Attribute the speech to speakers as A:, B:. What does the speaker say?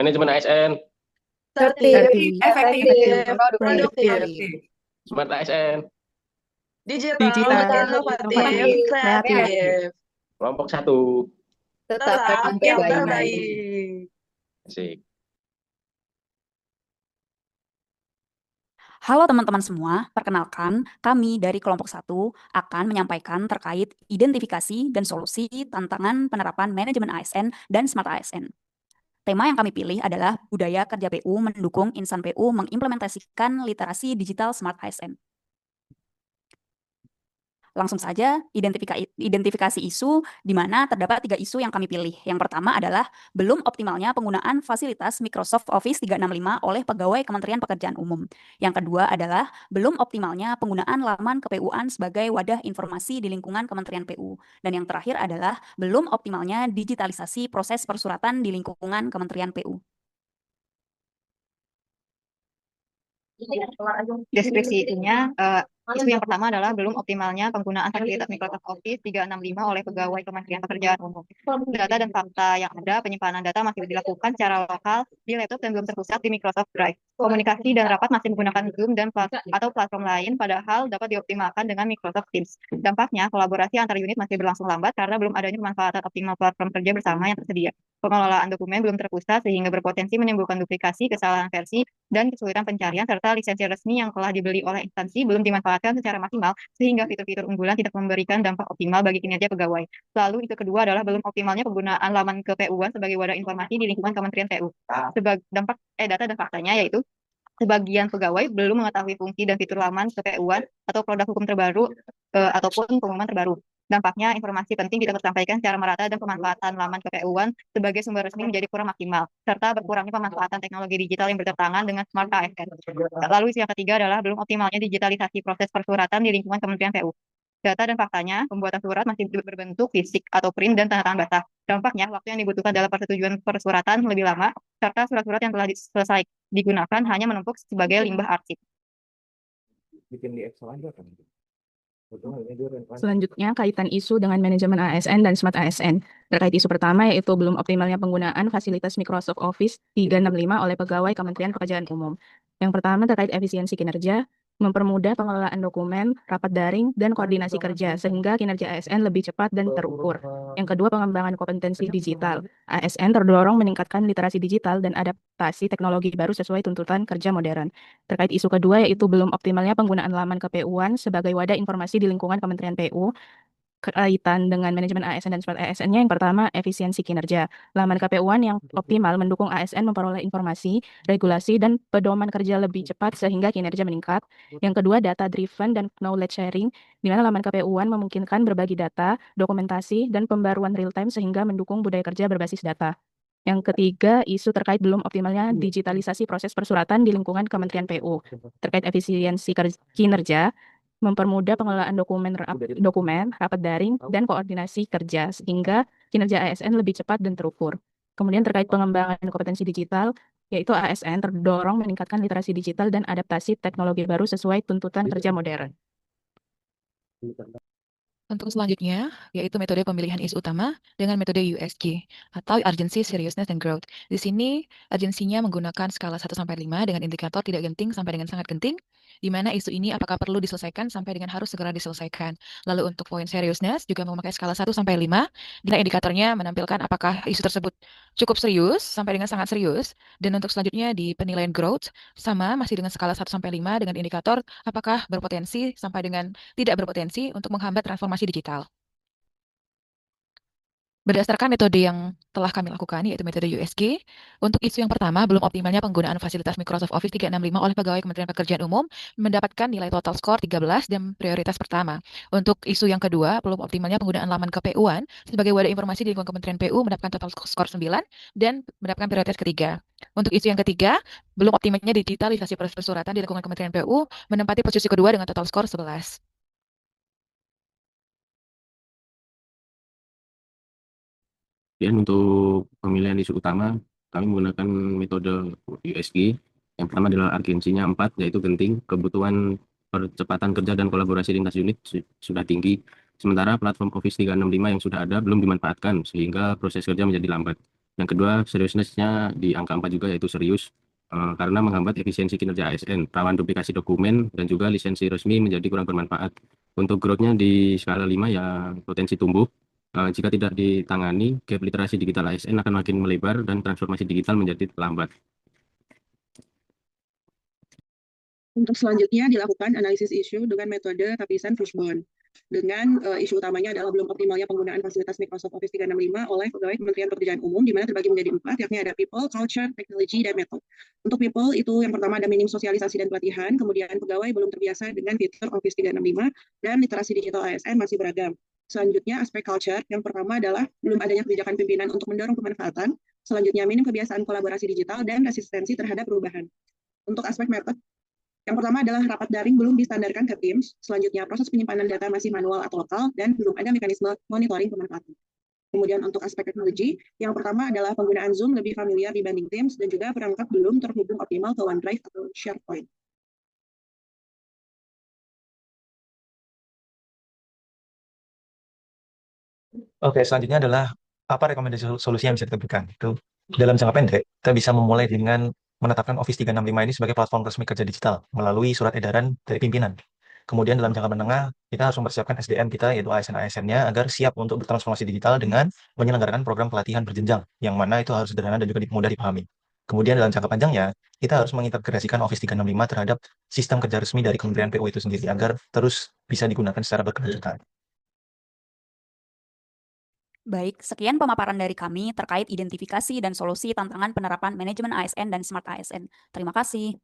A: Manajemen ASN,
B: Tertib,
C: efektif,
B: produktif,
A: Smart ASN,
B: digital, inovatif, kreatif,
A: kelompok satu.
B: tetap yang terbaik.
A: Asik.
D: Halo teman-teman semua, perkenalkan kami dari kelompok 1 akan menyampaikan terkait identifikasi dan solusi tantangan penerapan manajemen ASN dan Smart ASN. Tema yang kami pilih adalah budaya kerja PU mendukung insan PU mengimplementasikan literasi digital Smart ASN. Langsung saja, identifikasi isu di mana terdapat 3 isu yang kami pilih. Yang pertama adalah belum optimalnya penggunaan fasilitas Microsoft Office 365 oleh pegawai Kementerian Pekerjaan Umum. Yang kedua adalah belum optimalnya penggunaan laman KPU-an sebagai wadah informasi di lingkungan Kementerian PU. Dan yang terakhir adalah belum optimalnya digitalisasi proses persuratan di lingkungan Kementerian PU.
E: Deskripsi itunya, isu yang pertama adalah belum optimalnya penggunaan fasilitas Microsoft Office 365 oleh pegawai Kementerian Pekerjaan Umum. Data dan fakta yang ada, penyimpanan data masih dilakukan secara lokal di laptop dan belum terpusat di Microsoft Drive. Komunikasi dan rapat masih menggunakan Zoom dan atau platform lain, padahal dapat dioptimalkan dengan Microsoft Teams. Dampaknya, kolaborasi antar unit masih berlangsung lambat karena belum adanya pemanfaatan optimal platform kerja bersama yang tersedia. Pengelolaan dokumen belum terpusat sehingga berpotensi menimbulkan duplikasi, kesalahan versi, dan kesulitan pencarian, serta lisensi resmi yang telah dibeli oleh instansi belum dimanfaatkan secara maksimal, sehingga fitur-fitur unggulan tidak memberikan dampak optimal bagi kinerja pegawai. Lalu, itu kedua adalah belum optimalnya penggunaan laman KPU-an sebagai wadah informasi di lingkungan Kementerian PU. Data dan faktanya yaitu sebagian pegawai belum mengetahui fungsi dan fitur laman KPU-an atau produk hukum terbaru ataupun pengumuman terbaru. Dampaknya, informasi penting tidak tersampaikan secara merata dan pemanfaatan laman KPU-an sebagai sumber resmi menjadi kurang maksimal, serta berkurangnya pemanfaatan teknologi digital yang bertentangan dengan Smart ASN. Lalu yang ketiga adalah belum optimalnya digitalisasi proses persuratan di lingkungan Kementerian PU. Data dan faktanya, pembuatan surat masih berbentuk fisik atau print dan tanda tangan basah. Dampaknya, waktu yang dibutuhkan dalam persetujuan persuratan lebih lama, serta surat-surat yang telah selesai digunakan hanya menumpuk sebagai limbah arsip.
C: Bikin di Excel aja kan.
F: Selanjutnya, kaitan isu dengan manajemen ASN dan Smart ASN. Terkait isu pertama, yaitu belum optimalnya penggunaan fasilitas Microsoft Office 365 oleh pegawai Kementerian Pekerjaan Umum. Yang pertama, terkait efisiensi kinerja, mempermudah pengelolaan dokumen, rapat daring, dan koordinasi kerja, sehingga kinerja ASN lebih cepat dan terukur. Yang kedua, pengembangan kompetensi digital. ASN terdorong meningkatkan literasi digital dan adaptasi teknologi baru sesuai tuntutan kerja modern. Terkait isu kedua, yaitu belum optimalnya penggunaan laman KPU-an sebagai wadah informasi di lingkungan Kementerian PU, kaitan dengan manajemen ASN dan Smart ASN-nya, yang pertama, efisiensi kinerja. Laman KPU-an yang optimal mendukung ASN memperoleh informasi, regulasi, dan pedoman kerja lebih cepat sehingga kinerja meningkat. Yang kedua, data-driven dan knowledge sharing, di mana laman KPU-an memungkinkan berbagi data, dokumentasi, dan pembaruan real-time sehingga mendukung budaya kerja berbasis data. Yang ketiga, isu terkait belum optimalnya digitalisasi proses persuratan di lingkungan Kementerian PU. Terkait efisiensi kinerja, mempermudah pengelolaan dokumen, rapat daring, dan koordinasi kerja, sehingga kinerja ASN lebih cepat dan terukur. Kemudian terkait pengembangan kompetensi digital, yaitu ASN terdorong meningkatkan literasi digital dan adaptasi teknologi baru sesuai tuntutan kerja modern.
G: Untuk selanjutnya, yaitu metode pemilihan isu utama dengan metode USG, atau Urgency, Seriousness, dan Growth. Di sini, urgensinya menggunakan skala 1-5 dengan indikator tidak genting sampai dengan sangat genting, di mana isu ini apakah perlu diselesaikan sampai dengan harus segera diselesaikan. Lalu untuk poin seriousness juga memakai skala 1-5, di mana indikatornya menampilkan apakah isu tersebut cukup serius sampai dengan sangat serius. Dan untuk selanjutnya di penilaian growth, sama masih dengan skala 1-5 dengan indikator apakah berpotensi sampai dengan tidak berpotensi untuk menghambat transformasi digital. Berdasarkan metode yang telah kami lakukan, yaitu metode USG, untuk isu yang pertama, belum optimalnya penggunaan fasilitas Microsoft Office 365 oleh pegawai Kementerian Pekerjaan Umum, mendapatkan nilai total skor 13 dan prioritas pertama. Untuk isu yang kedua, belum optimalnya penggunaan laman KPU-an sebagai wadah informasi di lingkungan Kementerian PU, mendapatkan total skor 9 dan mendapatkan prioritas ketiga. Untuk isu yang ketiga, belum optimalnya digitalisasi proses persuratan di lingkungan Kementerian PU, menempati posisi kedua dengan total skor 11.
A: Dan untuk pemilihan isu utama, kami menggunakan metode USG. Yang pertama adalah urgensinya 4, yaitu genting. Kebutuhan percepatan kerja dan kolaborasi lintas unit sudah tinggi. Sementara platform Office 365 yang sudah ada belum dimanfaatkan, sehingga proses kerja menjadi lambat. Yang kedua, seriousness-nya di angka 4 juga, yaitu serius karena menghambat efisiensi kinerja ASN, rawan duplikasi dokumen, dan juga lisensi resmi menjadi kurang bermanfaat. Untuk growth-nya di skala 5 ya potensi tumbuh. Jika tidak ditangani, gap literasi digital ASN akan makin melebar dan transformasi digital menjadi lambat.
H: Untuk selanjutnya dilakukan analisis isu dengan metode tapisan fishbone. Dengan isu utamanya adalah belum optimalnya penggunaan fasilitas Microsoft Office 365 oleh pegawai Kementerian Pekerjaan Umum, di mana terbagi menjadi 4, yakni ada people, culture, technology, dan method. Untuk people itu yang pertama ada minim sosialisasi dan pelatihan, kemudian pegawai belum terbiasa dengan fitur Office 365, dan literasi digital ASN masih beragam. Selanjutnya aspek culture, yang pertama adalah belum adanya kebijakan pimpinan untuk mendorong pemanfaatan, selanjutnya minim kebiasaan kolaborasi digital, dan resistensi terhadap perubahan. Untuk aspek method, yang pertama adalah rapat daring belum distandarkan ke Teams, selanjutnya proses penyimpanan data masih manual atau lokal, dan belum ada mekanisme monitoring pemanfaatan. Kemudian untuk aspek teknologi, yang pertama adalah penggunaan Zoom lebih familiar dibanding Teams, dan juga perangkat belum terhubung optimal ke OneDrive atau SharePoint.
C: Oke, selanjutnya adalah apa rekomendasi solusi yang bisa kita berikan. Itu dalam jangka pendek, kita bisa memulai dengan menetapkan Office 365 ini sebagai platform resmi kerja digital melalui surat edaran dari pimpinan. Kemudian dalam jangka menengah, kita harus mempersiapkan SDM kita, yaitu ASN-ASN-nya, agar siap untuk bertransformasi digital dengan menyelenggarakan program pelatihan berjenjang, yang mana itu harus sederhana dan juga mudah dipahami. Kemudian dalam jangka panjangnya, kita harus mengintegrasikan Office 365 terhadap sistem kerja resmi dari Kementerian PU itu sendiri, agar terus bisa digunakan secara berkelanjutan.
D: Baik, sekian pemaparan dari kami terkait identifikasi dan solusi tantangan penerapan manajemen ASN dan Smart ASN. Terima kasih.